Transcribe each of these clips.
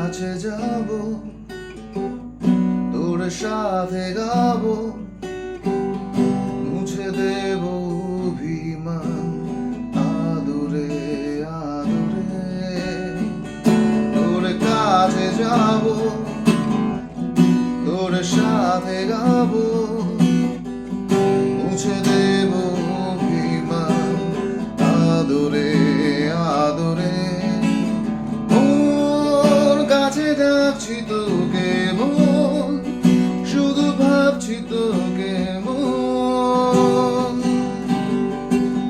কাছে যাব, তোর সাথে গাবো, মুছে দেব অভিমান আদরে আদরে। তোর কাছে যাব, তোর সাথে গাবো, মুছে দেব অভিমান আদরে আদরে। মন কাছে ডাকছি তোকে, মন শুধু ভাবছি তোকে, মন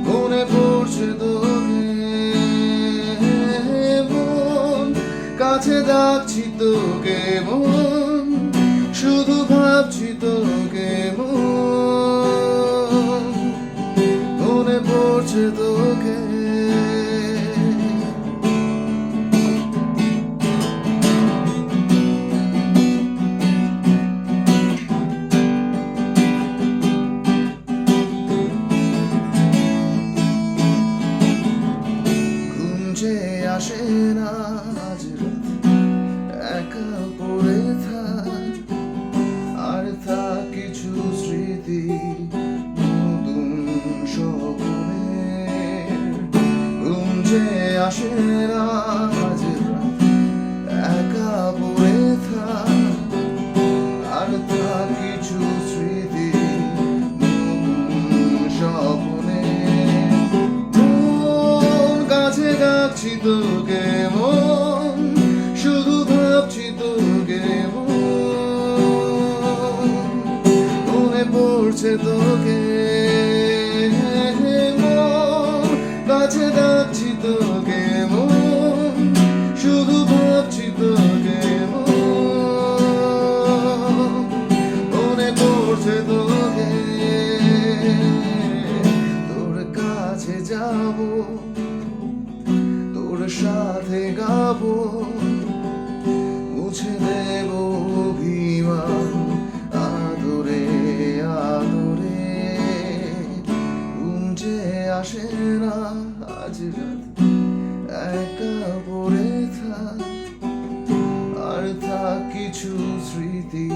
মনে পড়ছে তোকে, মন কাছে ডাকছি তোকে, মন শুধু ভাবছি তোকে, মন মনে পড়ছে তোকে। আসে না আজ রাত, একা পড়ে থাক, আর থাক কিছু স্মৃতি নতুন স্বপ্নে। ঘুম যে আসে না আজ রাত, একা পড়ে থাক, আর থাক কিছু স্মৃতি নতুন স্বপ্নে। কাছে ডাকছি তোকে, মন শুধু ভাবছি তোকে, মনে পড়ছে তোকে, মন কাছে ডাকছি তোকে, মন শুধু ভাবছি তোকে, মনে পড়ছে তোকে। তোর কাছে যাবো, তোর সাথে গাবো, মুছে দেব অভিমান আদরে আদরে। ঘুম যে আসে না আজ রাত, একা পড়ে থাক, আর থাক কিছু স্মৃতি